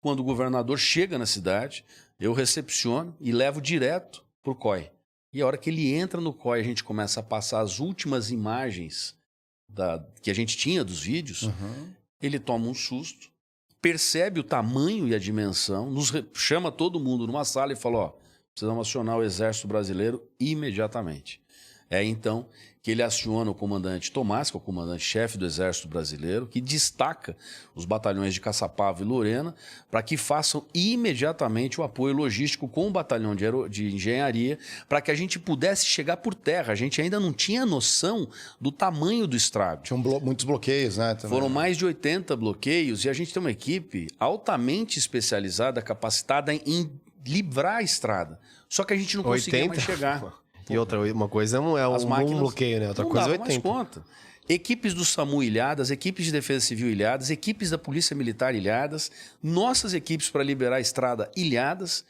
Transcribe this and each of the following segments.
Quando o governador chega na cidade, eu recepciono e levo direto para o COI. E a hora que ele entra no COI, a gente começa a passar as últimas imagens que a gente tinha dos vídeos, ele toma um susto, percebe o tamanho e a dimensão, chama todo mundo numa sala e fala, ó, precisamos acionar o Exército Brasileiro imediatamente. É então que ele aciona o comandante Tomás, que é o comandante-chefe do Exército Brasileiro, que destaca os batalhões de Caçapava e Lorena para que façam imediatamente o apoio logístico com o batalhão de engenharia para que a gente pudesse chegar por terra. A gente ainda não tinha noção do tamanho do estrago. Tinham muitos bloqueios, né? Também. Foram mais de 80 bloqueios e a gente tem uma equipe altamente especializada, capacitada em livrar a estrada. Só que a gente não conseguia mais chegar. E uma coisa é um bloqueio, né? Outra coisa é 80. Mais conta. Equipes do SAMU ilhadas, equipes de Defesa Civil ilhadas, equipes da Polícia Militar ilhadas, nossas equipes para liberar a estrada ilhadas.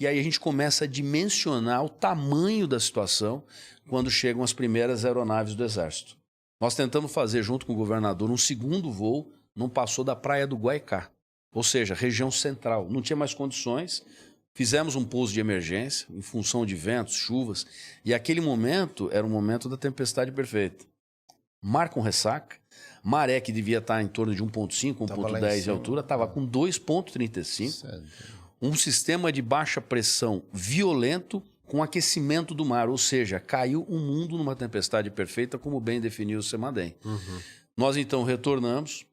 E aí a gente começa a dimensionar o tamanho da situação quando chegam as primeiras aeronaves do Exército. Nós tentamos fazer, junto com o governador, um segundo voo, não passou da Praia do Guaicá, ou seja, região central. Não tinha mais condições. Fizemos um pouso de emergência em função de ventos, chuvas, e aquele momento era o momento da tempestade perfeita. Mar com ressaca, maré que devia estar em torno de 1,5, 1,10 de altura, estava com 2,35. Um sistema de baixa pressão violento com aquecimento do mar, ou seja, caiu o mundo numa tempestade perfeita, como bem definiu o Semadem. Nós então retornamos.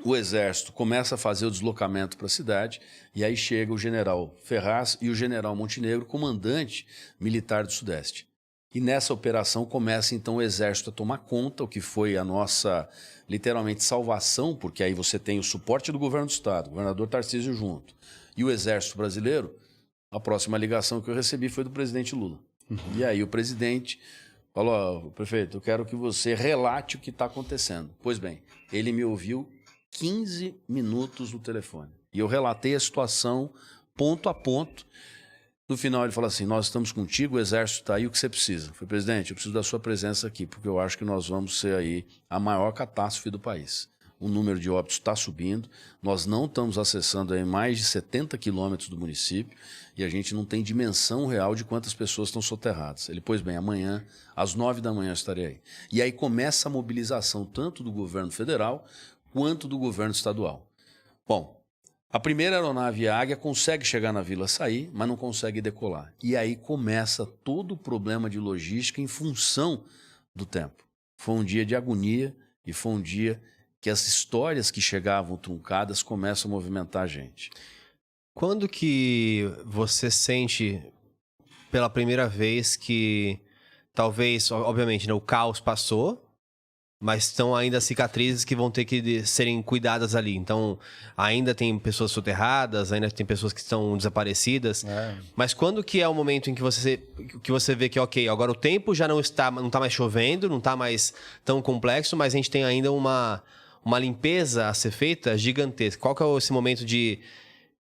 O Exército começa a fazer o deslocamento para a cidade e aí chega o general Ferraz e o general Montenegro, comandante militar do Sudeste. E nessa operação começa então o Exército a tomar conta, o que foi a nossa, literalmente, salvação, porque aí você tem o suporte do governo do Estado, o governador Tarcísio junto, e o Exército Brasileiro. A próxima ligação que eu recebi foi do presidente Lula. E aí o presidente falou, ó, prefeito, eu quero que você relate o que está acontecendo. Pois bem, ele me ouviu 15 minutos no telefone. E eu relatei a situação ponto a ponto. No final ele falou assim, nós estamos contigo, o Exército está aí, o que você precisa? Eu falei, presidente, eu preciso da sua presença aqui, porque eu acho que nós vamos ser aí a maior catástrofe do país. O número de óbitos está subindo, nós não estamos acessando aí mais de 70 quilômetros do município e a gente não tem dimensão real de quantas pessoas estão soterradas. Ele, pois bem, amanhã, às 9 da manhã eu estarei aí. E aí começa a mobilização tanto do governo federal quanto do governo estadual. Bom, a primeira aeronave Águia consegue chegar na Vila Açaí, mas não consegue decolar. E aí começa todo o problema de logística em função do tempo. Foi um dia de agonia e foi um dia que as histórias que chegavam truncadas começam a movimentar a gente. Quando que você sente pela primeira vez que talvez, obviamente, né, o caos passou, mas estão ainda cicatrizes que vão ter que serem cuidadas ali. Então, ainda tem pessoas soterradas, ainda tem pessoas que estão desaparecidas. Mas quando que é o momento em que você vê que, ok, agora o tempo já não está mais chovendo, não está mais tão complexo, mas a gente tem ainda uma limpeza a ser feita gigantesca. Qual que é esse momento de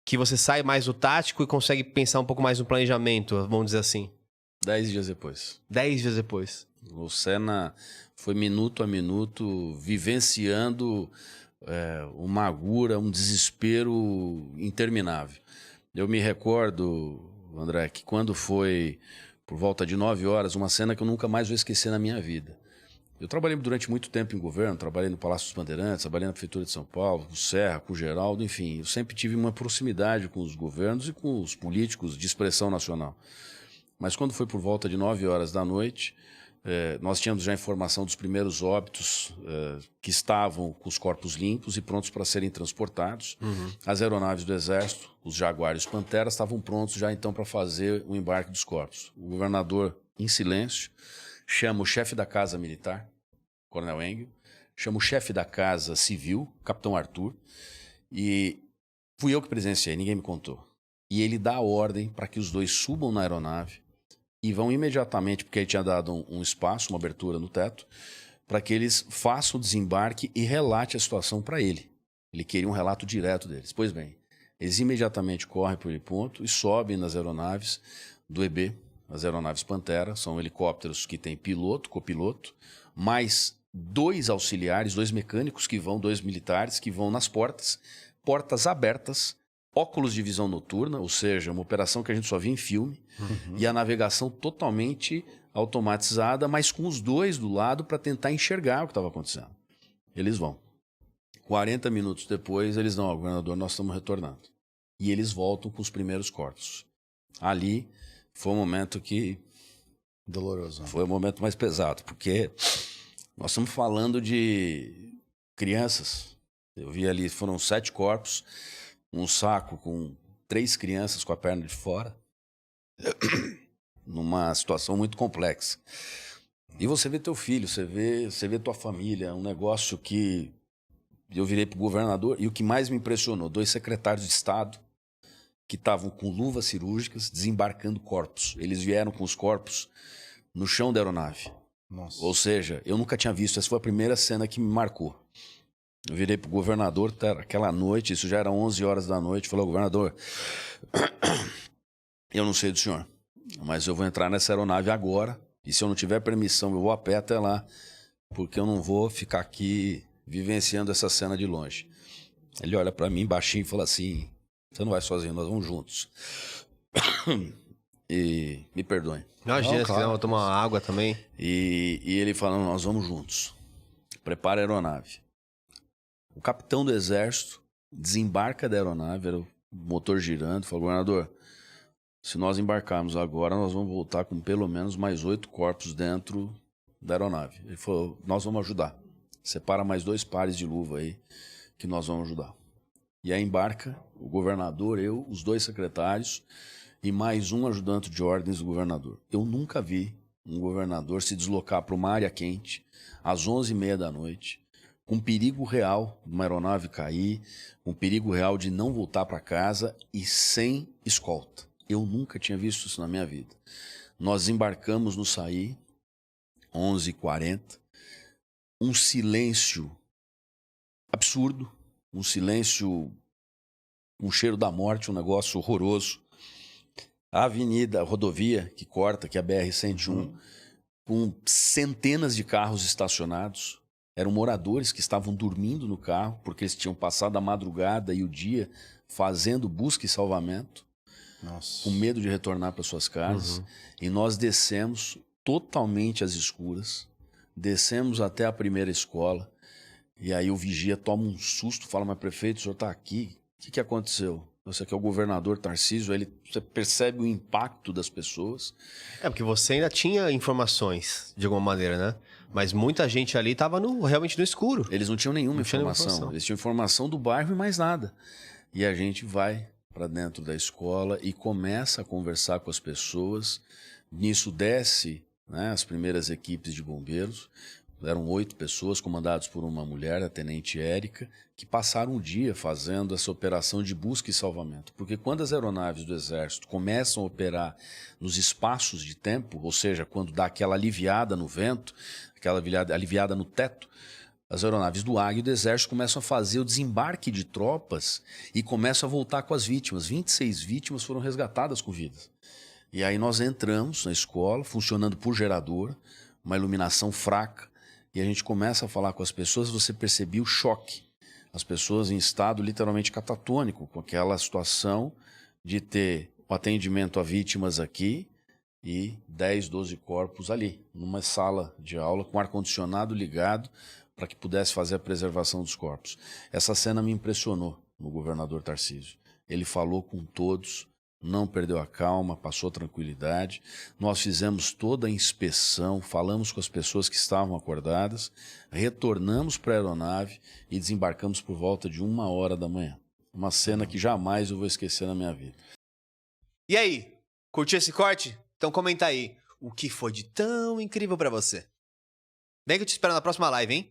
que você sai mais do tático e consegue pensar um pouco mais no planejamento, vamos dizer assim? 10 dias depois. 10 dias depois. O Senna foi minuto a minuto vivenciando uma agura, um desespero interminável. Eu me recordo, André, que quando foi por volta de 9 horas, uma cena que eu nunca mais vou esquecer na minha vida. Eu trabalhei durante muito tempo em governo, trabalhei no Palácio dos Bandeirantes, trabalhei na Prefeitura de São Paulo, com o Serra, com o Geraldo, enfim. Eu sempre tive uma proximidade com os governos e com os políticos de expressão nacional. Mas quando foi por volta de 9 horas da noite, nós tínhamos já informação dos primeiros óbitos que estavam com os corpos limpos e prontos para serem transportados. As aeronaves do Exército, os Jaguar e os Pantera, estavam prontos já então para fazer o embarque dos corpos. O governador, em silêncio, chama o chefe da Casa Militar, Coronel Engel, chama o chefe da Casa Civil, Capitão Arthur, e fui eu que presenciei, ninguém me contou. E ele dá a ordem para que os dois subam na aeronave e vão imediatamente, porque ele tinha dado um espaço, uma abertura no teto, para que eles façam o desembarque e relate a situação para ele. Ele queria um relato direto deles. Pois bem, eles imediatamente correm para o ponto e sobem nas aeronaves do EB, as aeronaves Pantera, são helicópteros que têm piloto, copiloto, mais 2 auxiliares, 2 mecânicos que vão, 2 militares que vão nas portas abertas, óculos de visão noturna, ou seja, uma operação que a gente só via em filme, e a navegação totalmente automatizada, mas com os dois do lado para tentar enxergar o que estava acontecendo. Eles vão. 40 minutos depois, eles dão, governador, nós estamos retornando. E eles voltam com os primeiros corpos. Ali foi um momento que... Doloroso. Né? Foi o momento mais pesado, porque nós estamos falando de crianças. Eu vi ali, foram 7 corpos, um saco com 3 crianças com a perna de fora, numa situação muito complexa. E você vê teu filho, você vê tua família, um negócio que eu virei pro governador, e o que mais me impressionou, 2 secretários de Estado que estavam com luvas cirúrgicas desembarcando corpos. Eles vieram com os corpos no chão da aeronave. Nossa. Ou seja, eu nunca tinha visto, essa foi a primeira cena que me marcou. Eu virei pro governador, aquela noite, isso já era 11 horas da noite, falei, governador, eu não sei do senhor, mas eu vou entrar nessa aeronave agora, e se eu não tiver permissão, eu vou a pé até lá, porque eu não vou ficar aqui vivenciando essa cena de longe. Ele olha para mim baixinho e fala assim, você não vai sozinho, nós vamos juntos. E me perdoem. Imagina, se quiser tomar uma água também. E ele fala, nós vamos juntos. Prepara a aeronave. O capitão do exército desembarca da aeronave, era o motor girando, falou, governador, se nós embarcarmos agora, nós vamos voltar com pelo menos mais 8 corpos dentro da aeronave. Ele falou, nós vamos ajudar. Separa mais 2 pares de luva aí, que nós vamos ajudar. E aí embarca o governador, eu, os 2 secretários e mais um ajudante de ordens do governador. Eu nunca vi um governador se deslocar para uma área quente às 11h30 da noite, com perigo real de uma aeronave cair, com perigo real de não voltar para casa e sem escolta. Eu nunca tinha visto isso na minha vida. Nós embarcamos no Saí, 11h40, um silêncio absurdo, um silêncio, um cheiro da morte, um negócio horroroso. A avenida, a rodovia que corta, que é a BR-101, com centenas de carros estacionados. Eram moradores que estavam dormindo no carro, porque eles tinham passado a madrugada e o dia fazendo busca e salvamento, com medo de retornar para suas casas. E nós descemos totalmente às escuras, descemos até a primeira escola, e aí o vigia toma um susto, fala, mas prefeito, o senhor está aqui? O que aconteceu? Você que é o governador Tarcísio, você percebe o impacto das pessoas. É, porque você ainda tinha informações, de alguma maneira, né? Mas muita gente ali estava realmente no escuro. Eles não tinham nenhuma informação. Eles tinham informação do bairro e mais nada. E a gente vai para dentro da escola e começa a conversar com as pessoas. Nisso desce, né, as primeiras equipes de bombeiros. Eram 8 pessoas, comandadas por uma mulher, a tenente Érica, que passaram o dia fazendo essa operação de busca e salvamento. Porque quando as aeronaves do Exército começam a operar nos espaços de tempo, ou seja, quando dá aquela aliviada no vento, aquela aliviada no teto, as aeronaves do Águia e do Exército começam a fazer o desembarque de tropas e começam a voltar com as vítimas. 26 vítimas foram resgatadas com vida. E aí nós entramos na escola, funcionando por gerador, uma iluminação fraca, e a gente começa a falar com as pessoas, você percebia o choque. As pessoas em estado literalmente catatônico, com aquela situação de ter o atendimento a vítimas aqui e 10, 12 corpos ali, numa sala de aula com ar-condicionado ligado para que pudesse fazer a preservação dos corpos. Essa cena me impressionou no governador Tarcísio. Ele falou com todos, não perdeu a calma, passou tranquilidade. Nós fizemos toda a inspeção, falamos com as pessoas que estavam acordadas, retornamos para a aeronave e desembarcamos por volta de 1h da manhã. Uma cena que jamais eu vou esquecer na minha vida. E aí, curtiu esse corte? Então comenta aí, o que foi de tão incrível para você? Vem que eu te espero na próxima live, hein?